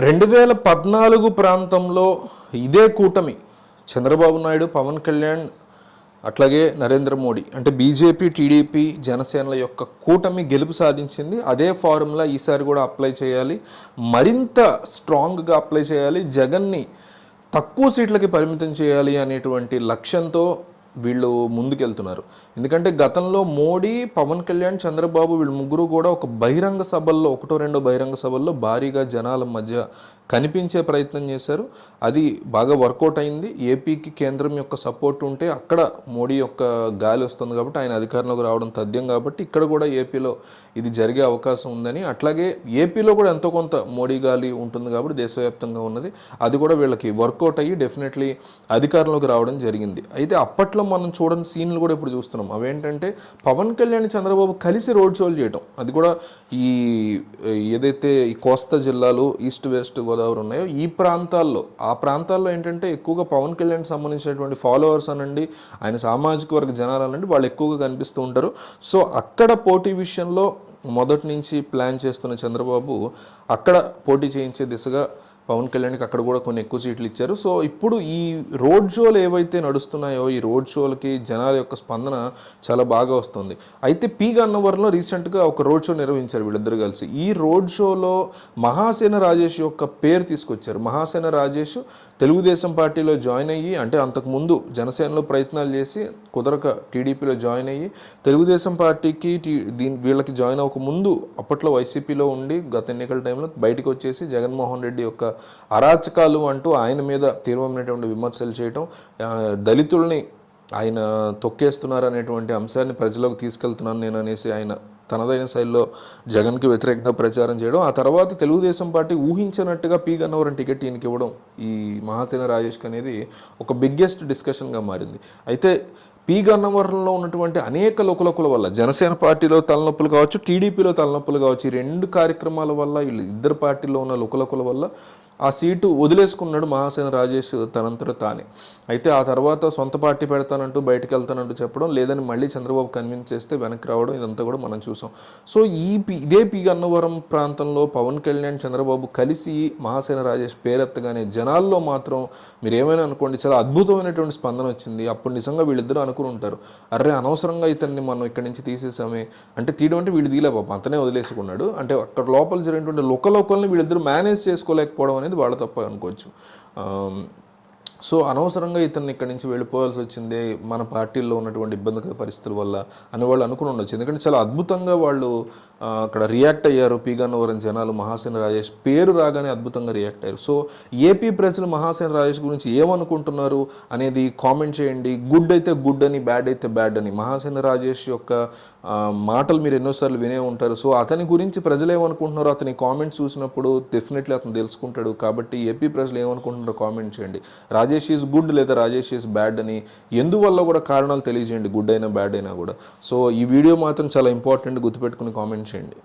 2014 ప్రాంతంలో ఇదే కూటమి చంద్రబాబు నాయుడు, పవన్ కళ్యాణ్ అట్లాగే నరేంద్ర మోడీ అంటే బీజేపీ, టీడీపీ, జనసేనల యొక్క కూటమి గెలుపు సాధించింది. అదే ఫార్ములా ఈసారి కూడా అప్లై చేయాలి, మరింత స్ట్రాంగ్గా అప్లై చేయాలి, జగన్ని తక్కువ సీట్లకి పరిమితం చేయాలి అనేటువంటి లక్ష్యంతో వీళ్ళు ముందుకెళ్తున్నారు. ఎందుకంటే గతంలో మోడీ, పవన్ కళ్యాణ్, చంద్రబాబు వీళ్ళు ముగ్గురు కూడా ఒక బహిరంగ సభల్లో, ఒకటో రెండో బహిరంగ సభల్లో భారీగా జనాల మధ్య కనిపించే ప్రయత్నం చేశారు. అది బాగా వర్కౌట్ అయింది. ఏపీకి కేంద్రం యొక్క సపోర్ట్ ఉంటే అక్కడ మోడీ యొక్క గాలి వస్తుంది కాబట్టి, ఆయన అధికారంలోకి రావడం తథ్యం కాబట్టి ఇక్కడ కూడా ఏపీలో ఇది జరిగే అవకాశం ఉందని, అట్లాగే ఏపీలో కూడా ఎంతో కొంత మోడీ గాలి ఉంటుంది కాబట్టి దేశవ్యాప్తంగా ఉన్నది, అది కూడా వీళ్ళకి వర్కౌట్ అయ్యి డెఫినెట్లీ అధికారంలోకి రావడం జరిగింది. అయితే అప్పట్లో మనం చూడని సీన్లు కూడా ఇప్పుడు చూస్తున్నాం. అవేంటంటే పవన్ కళ్యాణ్, చంద్రబాబు కలిసి రోడ్ షోలు చేయటం. అది కూడా ఈ ఏదైతే ఈ కోస్తా జిల్లాలు, ఈస్ట్ వెస్ట్ గోదావరి ఉన్నాయో ఈ ప్రాంతాల్లో, ఆ ప్రాంతాల్లో ఏంటంటే ఎక్కువగా పవన్ కళ్యాణ్ సంబంధించినటువంటి ఫాలోవర్స్ అనండి, ఆయన సామాజిక వర్గ జనాలు అనండి, వాళ్ళు ఎక్కువగా కనిపిస్తూ ఉంటారు. సో అక్కడ పోటీ విషయంలో మొదటి నుంచి ప్లాన్ చేస్తున్న చంద్రబాబు అక్కడ పోటీ చేయించే దిశగా పవన్ కళ్యాణ్కి అక్కడ కూడా కొన్ని ఎక్కువ సీట్లు ఇచ్చారు. సో ఇప్పుడు ఈ రోడ్ షోలు ఏవైతే నడుస్తున్నాయో, ఈ రోడ్ షోలకి జనాల యొక్క స్పందన చాలా బాగా వస్తుంది. అయితే పి గన్నవరంలో రీసెంట్గా ఒక రోడ్ షో నిర్వహించారు వీళ్ళిద్దరు కలిసి. ఈ రోడ్ షోలో మహాసేన రాజేష్ యొక్క పేరు తీసుకొచ్చారు. మహాసేన రాజేష్ తెలుగుదేశం పార్టీలో జాయిన్ అయ్యి, అంటే అంతకుముందు జనసేనలో ప్రయత్నాలు చేసి కుదరక టీడీపీలో జాయిన్ అయ్యి, తెలుగుదేశం పార్టీకి వీళ్ళకి జాయిన్ అవ్వక ముందు అప్పట్లో వైసీపీలో ఉండి గత ఎన్నికల టైంలో బయటకు వచ్చేసి జగన్మోహన్ రెడ్డి యొక్క అరాచకాలు అంటూ ఆయన మీద తీవ్రమైనటువంటి విమర్శలు చేయటం, దళితుల్ని ఆయన తొక్కేస్తున్నారు అనేటువంటి అంశాన్ని ప్రజలకు తీసుకెళ్తున్నాను నేను అనేసి ఆయన తనదైన శైలిలో జగన్కి వ్యతిరేకంగా ప్రచారం చేయడం, ఆ తర్వాత తెలుగుదేశం పార్టీ ఊహించినట్టుగా పి గన్నవరం టికెట్ ఈయనకి ఇవ్వడం ఈ మహాసేన రాజేష్కి అనేది ఒక బిగ్గెస్ట్ డిస్కషన్గా మారింది. అయితే పి గన్నవరంలో ఉన్నటువంటి అనేక లోకలోకుల వల్ల, జనసేన పార్టీలో తలనొప్పులు కావచ్చు, టీడీపీలో తలనొప్పులు కావచ్చు, ఈ రెండు కార్యక్రమాల వల్ల, వీళ్ళు ఇద్దరు పార్టీలో ఉన్న లోకలోకుల వల్ల ఆ సీటు వదిలేసుకున్నాడు మహాసేన రాజేష్ తనంతట తానే. అయితే ఆ తర్వాత సొంత పార్టీ పెడతానంటూ బయటకు వెళ్తానంటూ చెప్పడం, లేదని మళ్ళీ చంద్రబాబు కన్విన్స్ చేస్తే వెనక్కి రావడం, ఇదంతా కూడా మనం చూసాం. సో ఇదే పి గన్నవరం ప్రాంతంలో పవన్ కళ్యాణ్, చంద్రబాబు కలిసి మహాసేన రాజేష్ పేరెత్తగానే జనాల్లో మాత్రం మీరు ఏమైనా అనుకోండి చాలా అద్భుతమైనటువంటి స్పందన వచ్చింది. అప్పుడు నిజంగా వీళ్ళిద్దరూ అనుకుని ఉంటారు, అర్రే అనవసరంగా ఇతన్ని మనం ఇక్కడి నుంచి తీసేసామే, అంటే తీయడం అంటే వీళ్ళు తీలే పాప అంతనే వదిలేసుకున్నాడు, అంటే అక్కడ లోపల జరిగినటువంటి లోకల్ని వీళ్ళిద్దరూ మేనేజ్ చేసుకోలేకపోవడం అనేది వాళ్ళ తప్ప అనుకోవచ్చు. సో అనవసరంగా ఇతన్ని ఇక్కడి నుంచి వెళ్ళిపోవాల్సి వచ్చింది మన పార్టీల్లో ఉన్నటువంటి ఇబ్బందికర పరిస్థితుల వల్ల అని వాళ్ళు అనుకుని ఉండొచ్చు. ఎందుకంటే చాలా అద్భుతంగా వాళ్ళు అక్కడ రియాక్ట్ అయ్యారు. పి గన్నవరం జనాలు మహాసేన రాజేష్ పేరు రాగానే అద్భుతంగా రియాక్ట్ అయ్యారు. సో ఏపీ ప్రజలు మహాసేన రాజేష్ గురించి ఏమనుకుంటున్నారు అనేది కామెంట్ చేయండి. గుడ్ అయితే గుడ్ అని, బ్యాడ్ అయితే బ్యాడ్ అని. మహాసేన రాజేష్ యొక్క మాటలు మీరు ఎన్నోసార్లు వినే ఉంటారు. సో అతని గురించి ప్రజలు ఏమనుకుంటున్నారో అతని కామెంట్స్ చూసినప్పుడు డెఫినెట్లీ అతను తెలుసుకుంటాడు. కాబట్టి ఏపీ ప్రజలు ఏమనుకుంటున్నారో కామెంట్ చేయండి. రాజేష్ ఈజ్ గుడ్ లేదా రాజేష్ ఈజ్ బ్యాడ్ అని ఎందువల్ల కూడా కారణాలు తెలియజేయండి, గుడ్ అయినా బ్యాడ్ అయినా కూడా. సో ఈ వీడియో మాత్రం చాలా ఇంపార్టెంట్, గుర్తుపెట్టుకుని కామెంట్ చేయండి.